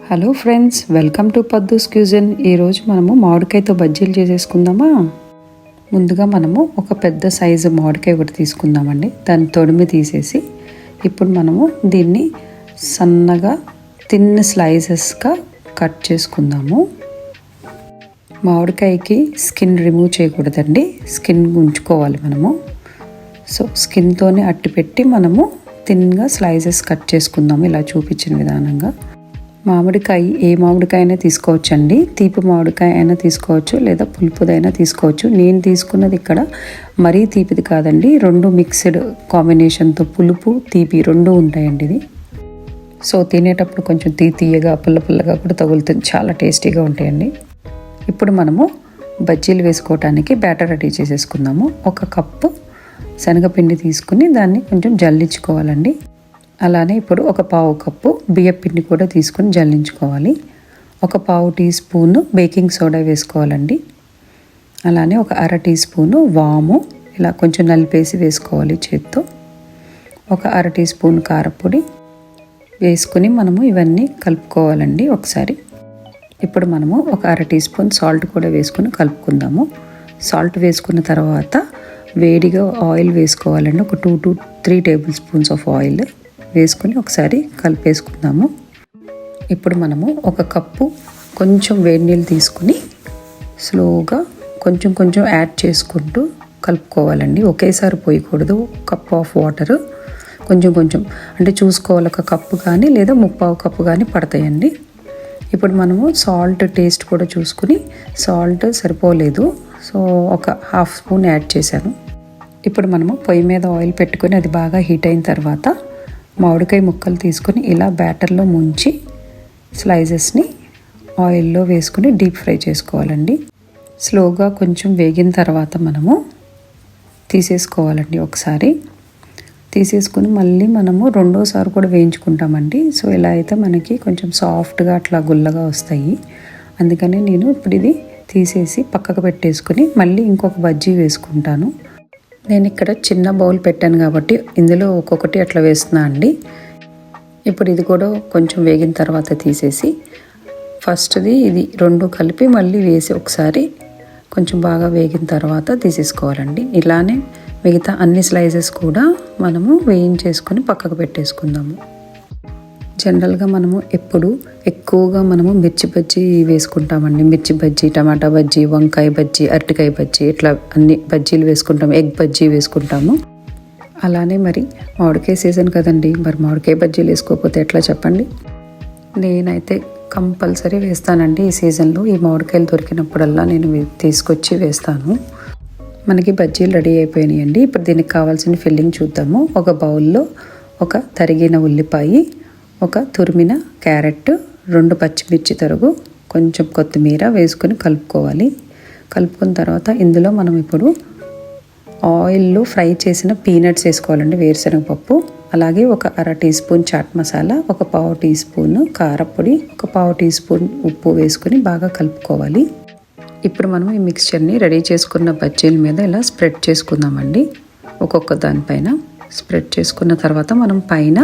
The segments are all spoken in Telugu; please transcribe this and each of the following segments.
Hello friends, welcome to Paddu's cuisine. ఈరోజు మనము మామిడికాయతో బజ్జీలు చేసేసుకుందామా. ముందుగా మనము ఒక పెద్ద సైజు మామిడికాయ ఒకటి తీసుకుందామండి. దాన్ని తొడిమి తీసేసి ఇప్పుడు మనము దీన్ని సన్నగా తిన్న స్లైసెస్గా కట్ చేసుకుందాము. మామిడికాయకి స్కిన్ రిమూవ్ చేయకూడదండి, స్కిన్ ఉంచుకోవాలి మనము. సో స్కిన్తోనే అట్టి పెట్టి మనము తిన్గా స్లైసెస్ కట్ చేసుకుందాము ఇలా చూపించిన విధానంగా. మామిడికాయ ఏ మామిడికాయ అయినా తీసుకోవచ్చండి. తీపి మామిడికాయ అయినా తీసుకోవచ్చు, లేదా పులుపుదైనా తీసుకోవచ్చు. నేను తీసుకున్నది ఇక్కడ మరీ తీపిది కాదండి, రెండు మిక్స్డ్ కాంబినేషన్తో పులుపు తీపి రెండు ఉంటాయండి ఇది. సో తినేటప్పుడు కొంచెం తీయగా పుల్లగా కూడా తగులుతుంది, చాలా టేస్టీగా ఉంటాయండి. ఇప్పుడు మనము బజ్జీలు వేసుకోవడానికి బ్యాటర్ రెడీ చేసేసుకుందాము. ఒక కప్పు శనగపిండి తీసుకుని దాన్ని కొంచెం జల్లించుకోవాలండి. అలానే ఇప్పుడు ఒక పావు కప్పు బియ్యపిండి కూడా తీసుకుని జల్లించుకోవాలి. ఒక పావు టీ స్పూను బేకింగ్ సోడా వేసుకోవాలండి. అలానే ఒక అర టీ స్పూను వాము ఇలా కొంచెం నలిపేసి వేసుకోవాలి చేత్తో. ఒక అర టీ స్పూన్ కారపొడి వేసుకుని మనము ఇవన్నీ కలుపుకోవాలండి ఒకసారి. ఇప్పుడు మనము ఒక అర టీ స్పూన్ సాల్ట్ కూడా వేసుకుని కలుపుకుందాము. సాల్ట్ వేసుకున్న తర్వాత వేడిగా ఆయిల్ వేసుకోవాలండి. ఒక 2 to 3 table spoons of oil వేసుకుని ఒకసారి కలిపేసుకుందాము. ఇప్పుడు మనము ఒక కప్పు కొంచెం వేడి నీళ్ళు తీసుకుని స్లోగా కొంచెం యాడ్ చేసుకుంటూ కలుపుకోవాలండి. ఒకేసారి పోయకూడదు. కప్ ఆఫ్ వాటర్ కొంచెం అంటే చూసుకోవాలి. ఒక కప్పు కానీ లేదా ముప్పావు కప్పు కానీ పడతాయండి. ఇప్పుడు మనము సాల్ట్ టేస్ట్ కూడా చూసుకుని, సాల్ట్ సరిపోలేదు సో ఒక హాఫ్ స్పూన్ యాడ్ చేశాను. ఇప్పుడు మనము పొయ్యి మీద ఆయిల్ పెట్టుకొని అది బాగా హీట్ అయిన తర్వాత మామిడికాయ ముక్కలు తీసుకొని ఇలా బ్యాటర్లో ముంచి స్లైసెస్ని ఆయిల్లో వేసుకుని డీప్ ఫ్రై చేసుకోవాలండి. స్లోగా కొంచెం వేగిన తర్వాత మనము తీసేసుకోవాలండి. ఒకసారి తీసేసుకుని మళ్ళీ మనము రెండోసారి కూడా వేయించుకుంటామండి. సో ఇలా అయితే మనకి కొంచెం సాఫ్ట్గా అట్లా గుల్లగా వస్తాయి. అందుకని నేను ఇప్పుడు ఇది తీసేసి పక్కకు పెట్టేసుకుని మళ్ళీ ఇంకొక బజ్జీ వేసుకుంటాను. నేను ఇక్కడ చిన్న బౌల్ పెట్టాను కాబట్టి ఇందులో ఒక్కొక్కటి అట్లా వేస్తున్నా అండి. ఇప్పుడు ఇది కూడా కొంచెం వేగిన తర్వాత తీసేసి ఫస్ట్ది ఇది రెండు కలిపి మళ్ళీ వేసి ఒకసారి కొంచెం బాగా వేగిన తర్వాత తీసేసుకోవాలండి. ఇలానే మిగతా అన్ని స్లైసెస్ కూడా మనము వేయించేసుకొని పక్కకు పెట్టేసుకుందాము. జనరల్గా మనము ఎప్పుడు ఎక్కువగా మనము మిర్చి బజ్జీ వేసుకుంటామండి. మిర్చి బజ్జీ, టమాటా బజ్జీ, వంకాయ బజ్జీ, అరటికాయ బజ్జీ ఇట్లా అన్ని బజ్జీలు వేసుకుంటాము. ఎగ్ బజ్జీ వేసుకుంటాము. అలానే మరి మామిడికాయ సీజన్ కదండి, మరి మామిడికాయ బజ్జీలు వేసుకోకపోతే ఎట్లా చెప్పండి. నేనైతే కంపల్సరీ వేస్తానండి ఈ సీజన్లో. ఈ మామిడికాయలు దొరికినప్పుడల్లా నేను తీసుకొచ్చి వేస్తాను. మనకి బజ్జీలు రెడీ అయిపోయినాయండి. ఇప్పుడు దీనికి కావాల్సిన ఫిల్లింగ్ చూద్దాము. ఒక బౌల్లో ఒక తరిగిన ఉల్లిపాయ, ఒక తురిమిన క్యారెట్, 2 పచ్చిమిర్చి తరుగు, కొంచెం కొత్తిమీర వేసుకొని కలుపుకోవాలి. కలుపుకున్న తర్వాత ఇందులో మనం ఇప్పుడు ఆయిల్లో ఫ్రై చేసిన పీనట్స్ వేసుకోవాలండి, వేరుశనగపప్పు. అలాగే ఒక అర టీ స్పూన్ చాట్ మసాలా, ఒక పావు టీ స్పూన్ కారపొడి, ఒక పావు టీ స్పూన్ ఉప్పు వేసుకొని బాగా కలుపుకోవాలి. ఇప్పుడు మనం ఈ మిక్స్చర్ని రెడీ చేసుకున్న బజ్జీల మీద ఇలా స్ప్రెడ్ చేసుకుందామండి. ఒక్కొక్క దానిపైన స్ప్రెడ్ చేసుకున్న తర్వాత మనం పైన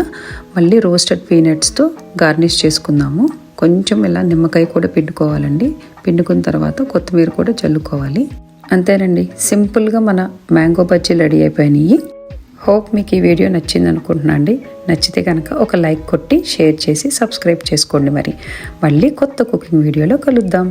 మళ్ళీ రోస్టెడ్ పీనట్స్తో గార్నిష్ చేసుకుందాము. కొంచెం ఇలా నిమ్మకాయ కూడా పిండుకోవాలండి. పిండుకున్న తర్వాత కొత్తిమీర కూడా చల్లుకోవాలి. అంతేనండి, సింపుల్గా మన మ్యాంగో బజ్జీలు రెడీ అయిపోయినాయి. హోప్ మీకు ఈ వీడియో నచ్చింది అనుకుంటున్నా అండి. నచ్చితే కనుక ఒక లైక్ కొట్టి షేర్ చేసి సబ్స్క్రైబ్ చేసుకోండి. మళ్ళీ కొత్త కుకింగ్ వీడియోలో కలుద్దాం.